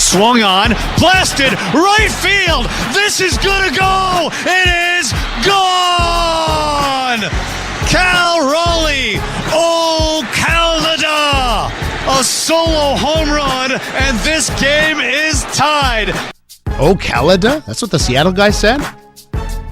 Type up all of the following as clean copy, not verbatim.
swung on, blasted, right field. This is gonna go. It is gone. Cal Raleigh, oh Canada, a solo home run, and this game is tied. Oh, Canada? That's what the Seattle guy said?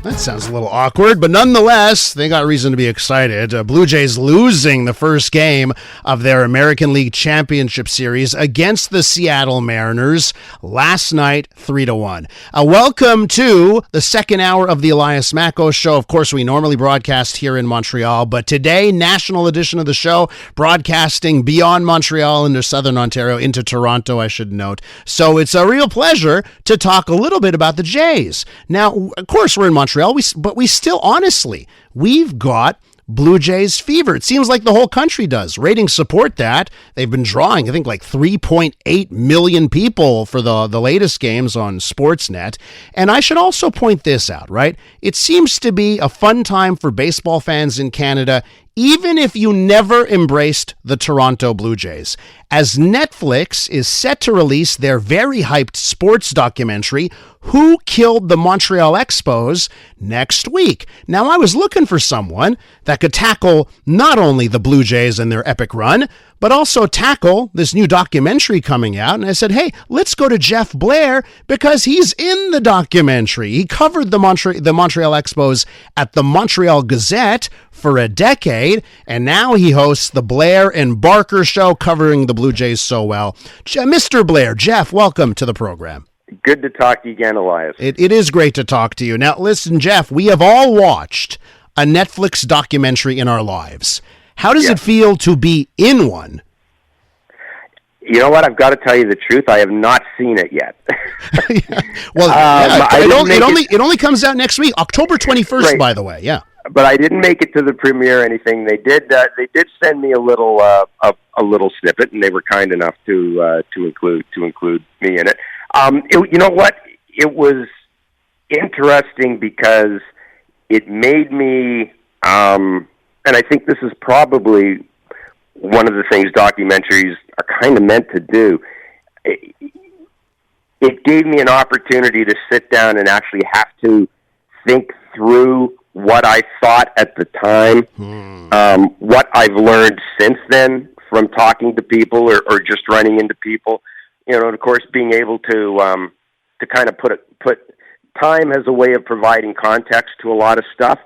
That sounds a little awkward, but nonetheless, they got reason to be excited. Blue Jays losing the first game of their American League Championship Series against the Seattle Mariners last night, 3-1. Welcome to the second hour of the Elias Macko Show. Of course, we normally broadcast here in Montreal, but today, national edition of the show, broadcasting beyond Montreal into Southern Ontario, into Toronto, I should note. So it's a real pleasure to talk a little bit about the Jays. Now, of course, we're in Montreal. But we still, honestly, we've got Blue Jays fever. It seems like the whole country does. Ratings support that. They've been drawing, I think, like 3.8 million people for the latest games on Sportsnet. And I should also point this out, right? It seems to be a fun time for baseball fans in Canada, even if you never embraced the Toronto Blue Jays, as Netflix is set to release their very hyped sports documentary, Who Killed the Montreal Expos, next week. Now, I was looking for someone that could tackle not only the Blue Jays and their epic run, but also tackle this new documentary coming out. And I said, hey, let's go to Jeff Blair because he's in the documentary. He covered the Montreal Expos at the Montreal Gazette for a decade, and now he hosts the Blair and Barker show covering the Blue Jays so well. Mr. Blair, Jeff, welcome to the program. Good to talk to you again, Elias. It is great to talk to you. Now, listen, Jeff, we have all watched a Netflix documentary in our lives. How does it feel to be in one? You know what? I've got to tell you the truth. I have not seen it yet. Well, it only comes out next week, October 21st, right. By the way. Yeah. But I didn't make it to the premiere or anything. They did send me a little snippet, and they were kind enough to include me in it. You know what? It was interesting because it made me, and I think this is probably one of the things documentaries are kind of meant to do. It gave me an opportunity to sit down and actually have to think through what I thought at the time, what I've learned since then from talking to people or just running into people. You know, and of course, being able to kind of put time as a way of providing context to a lot of stuff.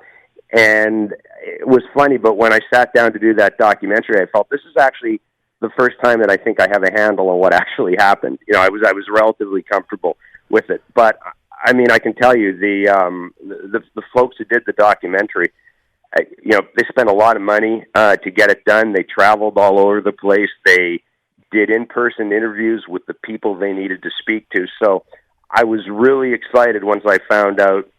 And it was funny, but when I sat down to do that documentary, I felt this is actually the first time that I think I have a handle on what actually happened. You know, I was relatively comfortable with it. But I mean, I can tell you the folks who did the documentary, you know, they spent a lot of money to get it done. They traveled all over the place. They did in-person interviews with the people they needed to speak to. So I was really excited once I found out,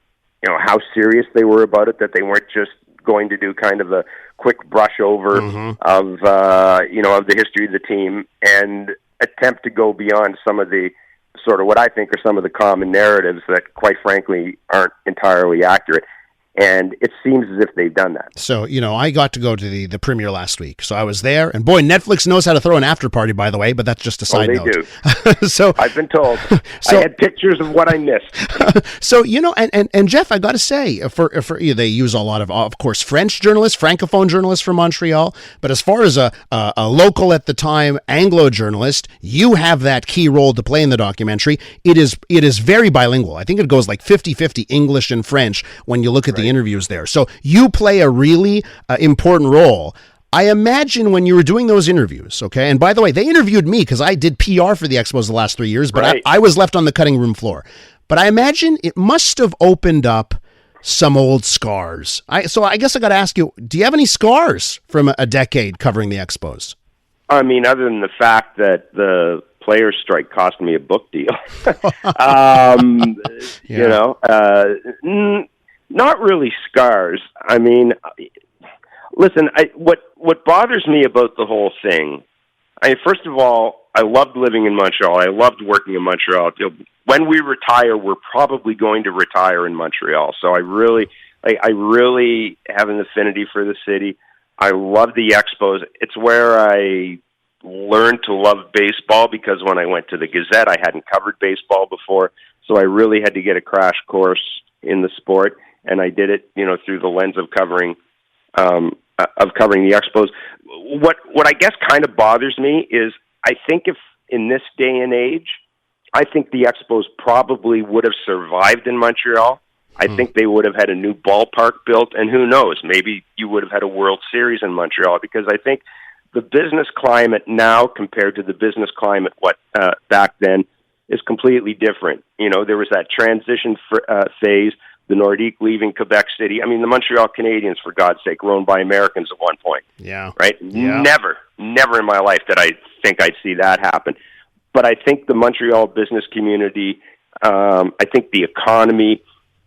you know, how serious they were about it, that they weren't just going to do kind of a quick brush over of, you know, of the history of the team and attempt to go beyond some of the sort of what I think are some of the common narratives that, quite frankly, aren't entirely accurate. And it seems as if they've done that. So, you know, I got to go to the premiere last week. So I was there. And boy, Netflix knows how to throw an after party, by the way, but that's just a side note. They do. So I've been told. I had pictures of what I missed. So, you know, and Jeff, I got to say, they use a lot of course, French journalists, Francophone journalists from Montreal. But as far as a local at the time Anglo journalist, you have that key role to play in the documentary. It is very bilingual. I think it goes like 50-50 English and French when you look at the interviews there. So you play a really important role. I imagine when you were doing those interviews, okay, and by the way, they interviewed me because I did PR for the Expos the last 3 years, but I was left on the cutting room floor. But I imagine it must have opened up some old scars. So I guess I got to ask you, do you have any scars from a decade covering the Expos? I mean, other than the fact that the players' strike cost me a book deal, you know, not really scars. I mean, listen, what bothers me about the whole thing, first of all, I loved living in Montreal. I loved working in Montreal. When we retire, we're probably going to retire in Montreal. So I really have an affinity for the city. I love the Expos. It's where I learned to love baseball because when I went to the Gazette, I hadn't covered baseball before, so I really had to get a crash course in the sport, and I did it, through the lens of covering the Expos. What I guess kind of bothers me is I think if in this day and age, I think the Expos probably would have survived in Montreal. I think they would have had a new ballpark built, and who knows, maybe you would have had a World Series in Montreal, because I think the business climate now compared to the business climate back then is completely different. There was that transition phase, the Nordique leaving Quebec City. I mean, the Montreal Canadiens, for God's sake, were owned by Americans at one point. Yeah. Right? Yeah. Never in my life did I think I'd see that happen. But I think the Montreal business community, I think the economy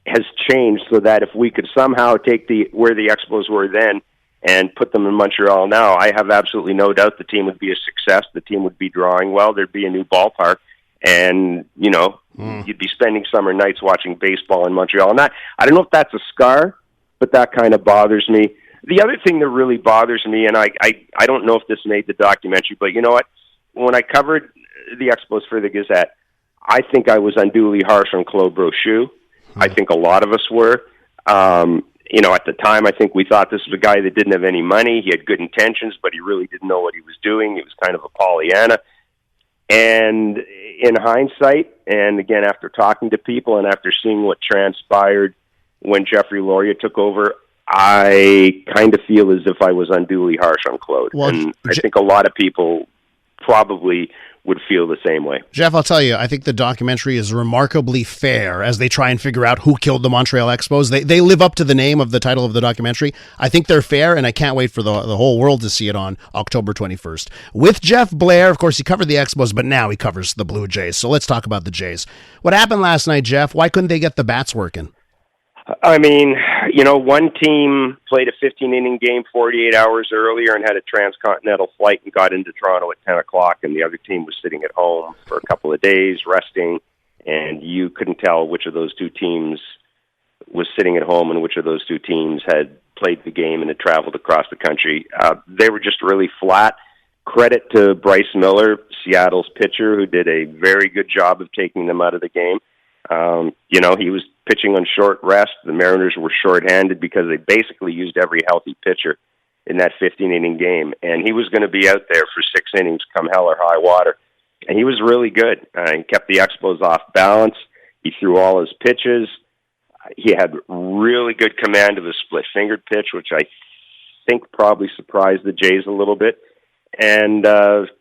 has changed so that if we could somehow take where the Expos were then and put them in Montreal now, I have absolutely no doubt the team would be a success. The team would be drawing well. There'd be a new ballpark. And, you'd be spending summer nights watching baseball in Montreal. And I don't know if that's a scar, but that kind of bothers me. The other thing that really bothers me, and I don't know if this made the documentary, but you know what? When I covered the Expos for the Gazette, I think I was unduly harsh on Claude Brochu. I think a lot of us were. At the time, I think we thought this was a guy that didn't have any money. He had good intentions, but he really didn't know what he was doing. He was kind of a Pollyanna. And in hindsight, and again, after talking to people and after seeing what transpired when Jeffrey Loria took over, I kind of feel as if I was unduly harsh on Claude. Well, and I think a lot of people probably would feel the same way. Jeff, I'll tell you, I think the documentary is remarkably fair as they try and figure out who killed the Montreal Expos. They live up to the name of the title of the documentary. I think they're fair, and I can't wait for the whole world to see it on October 21st. With Jeff Blair, of course, he covered the Expos, but now he covers the Blue Jays. So let's talk about the Jays. What happened last night, Jeff? Why couldn't they get the bats working? I mean, one team played a 15-inning game 48 hours earlier and had a transcontinental flight and got into Toronto at 10 o'clock, and the other team was sitting at home for a couple of days, resting, and you couldn't tell which of those two teams was sitting at home and which of those two teams had played the game and had traveled across the country. They were just really flat. Credit to Bryce Miller, Seattle's pitcher, who did a very good job of taking them out of the game. He was pitching on short rest. The Mariners were shorthanded because they basically used every healthy pitcher in that 15-inning game. And he was going to be out there for 6 innings come hell or high water. And he was really good. He kept the Expos off balance. He threw all his pitches. He had really good command of his split-fingered pitch, which I think probably surprised the Jays a little bit. And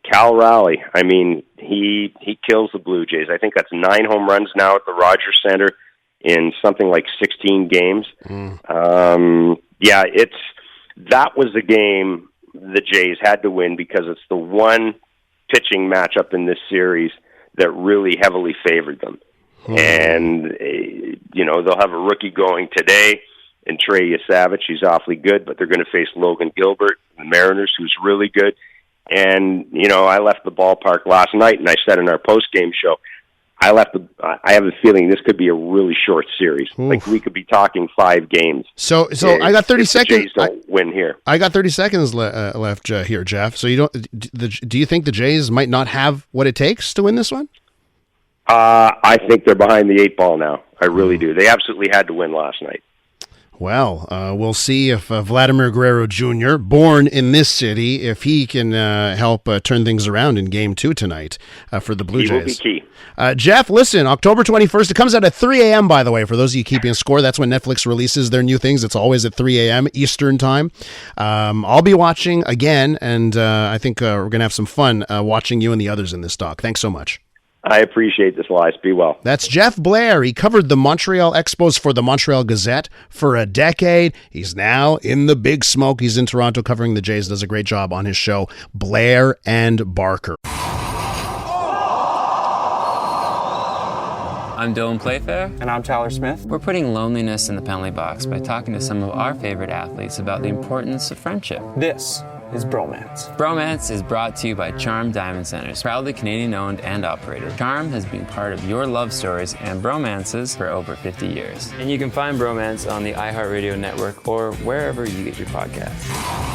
Cal Raleigh, I mean, he kills the Blue Jays. I think that's 9 home runs now at the Rogers Center in something like 16 games. That was a game the Jays had to win because it's the one pitching matchup in this series that really heavily favored them. And, they'll have a rookie going today in Trey Yesavich. He's awfully good, but they're going to face Logan Gilbert, the Mariners, who's really good. And, I left the ballpark last night, and I said in our post-game show, I have a feeling this could be a really short series. Oof. Like, we could be talking 5 games. So I got 30 seconds. The Jays don't win here. I got 30 seconds left here, Jeff. So do you think the Jays might not have what it takes to win this one? I think they're behind the 8 ball now. I really do. They absolutely had to win last night. Well, we'll see if Vladimir Guerrero Jr., born in this city, if he can help turn things around in Game 2 tonight for the Blue Jays. He will be key. Jeff, listen, October 21st, it comes out at 3 a.m., by the way, for those of you keeping score. That's when Netflix releases their new things. It's always at 3 a.m. Eastern Time. I'll be watching again, and I think we're going to have some fun watching you and the others in this doc. Thanks so much. I appreciate this, Elias. Be well. That's Jeff Blair. He covered the Montreal Expos for the Montreal Gazette for a decade. He's now in the big smoke. He's in Toronto covering the Jays. Does a great job on his show, Blair and Barker. I'm Dylan Playfair. And I'm Tyler Smith. We're putting loneliness in the penalty box by talking to some of our favorite athletes about the importance of friendship. This is Bromance. Bromance is brought to you by Charm Diamond Centers, proudly Canadian-owned and operated. Charm has been part of your love stories and bromances for over 50 years. And you can find Bromance on the iHeartRadio network or wherever you get your podcasts.